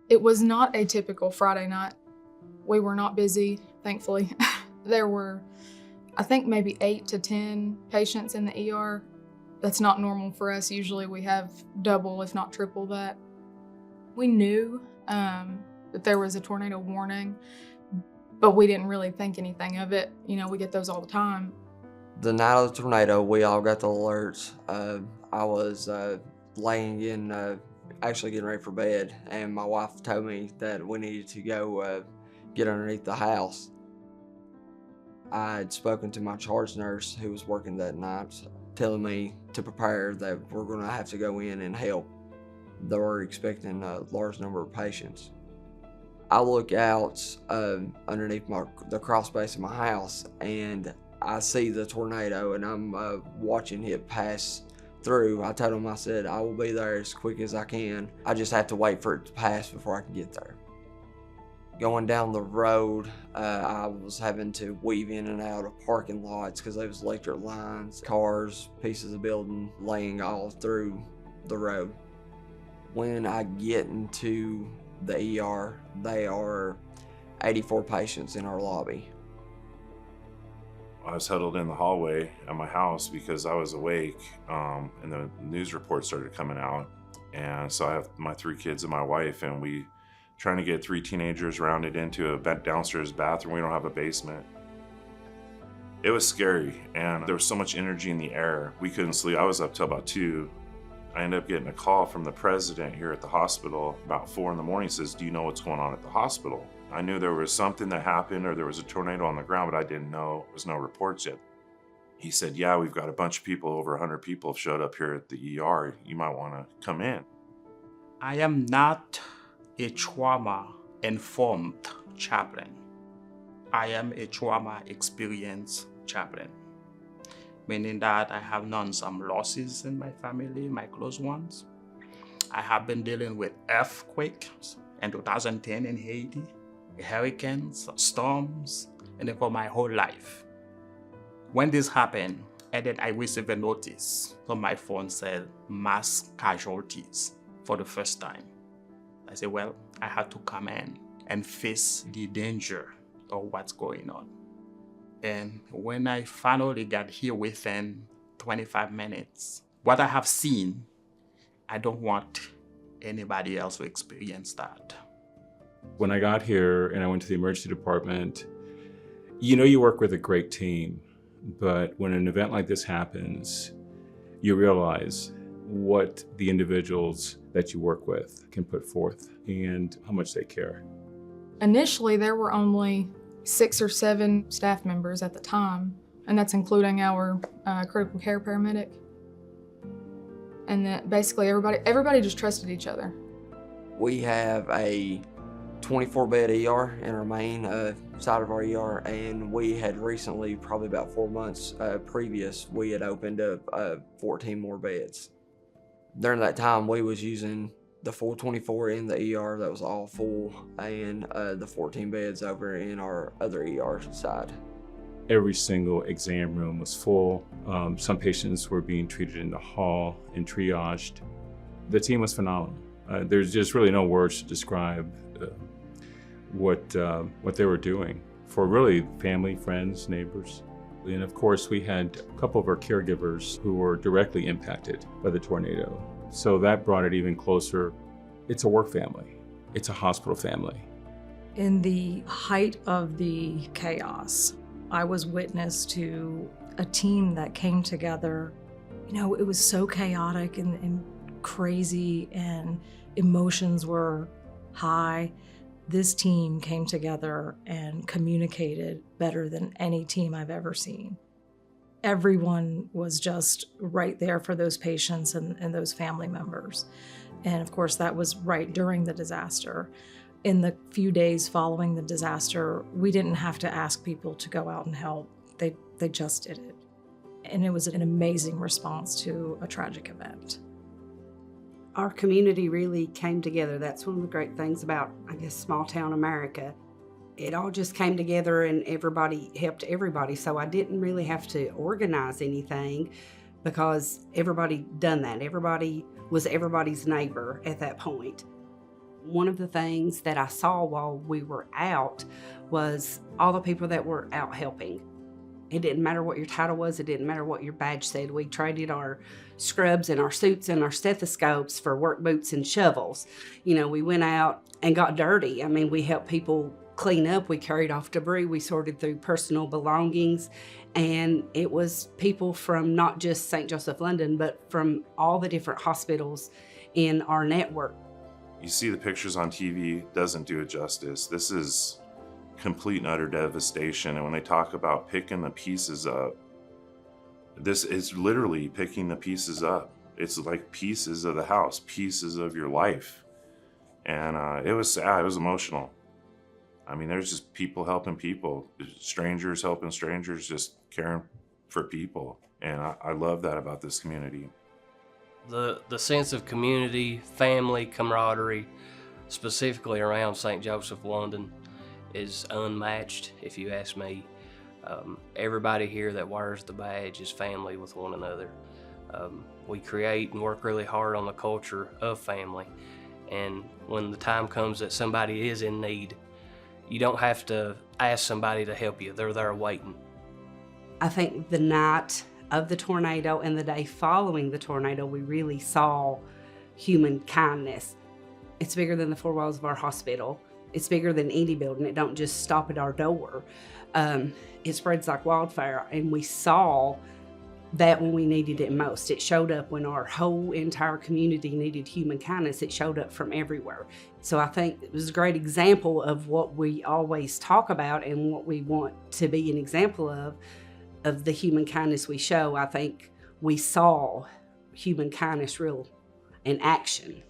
It was not a typical Friday night. We were not busy, thankfully. There were, I think, maybe 8 to 10 patients in the ER. That's not normal for us. Usually we have double, if not triple that. We knew that there was a tornado warning, but we didn't really think anything of it. You know, we get those all the time. The night of the tornado, we all got the alerts. I was laying in, actually getting ready for bed, and my wife told me that we needed to go get underneath the house. I had spoken to my charge nurse who was working that night, telling me to prepare that we're going to have to go in and help. They were expecting a large number of patients. I look out underneath the crawl space of my house, and I see the tornado, and I'm watching it pass through. I told him, I said, I will be there as quick as I can. I just have to wait for it to pass before I can get there. Going down the road, I was having to weave in and out of parking lots because there was electric lines, cars, pieces of building laying all through the road. When I get into the ER, there are 84 patients in our lobby. I was huddled in the hallway at my house because I was awake, and the news reports started coming out. And so I have my 3 kids and my wife, and we trying to get 3 teenagers rounded into a downstairs bathroom. We don't have a basement. It was scary, and there was so much energy in the air. We couldn't sleep. I was up till about 2. I ended up getting a call from the president here at the hospital about 4 in the morning. He says, do you know what's going on at the hospital? I knew there was something that happened or there was a tornado on the ground, but I didn't know. There was no reports yet. He said, yeah, we've got a bunch of people, over 100 people have showed up here at the ER. You might want to come in. I am not a trauma-informed chaplain. I am a trauma-experienced chaplain, meaning that I have known some losses in my family, my close ones. I have been dealing with earthquakes in 2010 in Haiti, hurricanes, storms, and then for my whole life. When this happened, and then I received a notice on my phone said mass casualties for the first time. I said, well, I had to come in and face the danger of what's going on. And when I finally got here within 25 minutes, what I have seen, I don't want anybody else to experience that. When I got here and I went to the emergency department, you know you work with a great team, but when an event like this happens, you realize what the individuals that you work with can put forth and how much they care. Initially, there were only 6 or 7 staff members at the time, and that's including our critical care paramedic. And that basically everybody just trusted each other. We have a 24-bed ER in our main side of our ER, and we had recently, probably about 4 months previous, we had opened up 14 more beds. During that time, we was using the full 24 in the ER that was all full, and the 14 beds over in our other ER side. Every single exam room was full. Some patients were being treated in the hall and triaged. The team was phenomenal. There's just really no words to describe what they were doing for really family, friends, neighbors. And of course, we had a couple of our caregivers who were directly impacted by the tornado. So that brought it even closer. It's a work family. It's a hospital family. In the height of the chaos, I was witness to a team that came together. You know, it was so chaotic and crazy, and emotions were high. This team came together and communicated better than any team I've ever seen. Everyone was just right there for those patients and those family members. And of course, that was right during the disaster. In the few days following the disaster, we didn't have to ask people to go out and help. They just did it. And it was an amazing response to a tragic event. Our community really came together. That's one of the great things about, I guess, small town America. It all just came together and everybody helped everybody. So I didn't really have to organize anything because everybody done that. Everybody was everybody's neighbor at that point. One of the things that I saw while we were out was all the people that were out helping. It didn't matter what your title was. It didn't matter what your badge said. We traded our scrubs and our suits and our stethoscopes for work boots and shovels. We went out and got dirty. I mean, we helped people clean up. We carried off debris. We sorted through personal belongings. And it was people from not just St. Joseph, London, but from all the different hospitals in our network. You see the pictures on TV, doesn't do it justice. This is complete and utter devastation. And when they talk about picking the pieces up, this is literally picking the pieces up. It's like pieces of the house, pieces of your life. And it was sad, it was emotional. I mean, there's just people helping people, strangers helping strangers, just caring for people. And I love that about this community. The sense of community, family, camaraderie, specifically around St. Joseph, London, is unmatched, if you ask me. Everybody here that wears the badge is family with one another. We create and work really hard on the culture of family. And when the time comes that somebody is in need, you don't have to ask somebody to help you. They're there waiting. I think the night of the tornado and the day following the tornado, we really saw human kindness. It's bigger than the four walls of our hospital. It's bigger than any building. It don't just stop at our door. It spreads like wildfire, and we saw that when we needed it most. It showed up when our whole entire community needed human kindness. It showed up from everywhere. So I think it was a great example of what we always talk about and what we want to be an example of the human kindness we show. I think we saw human kindness real in action.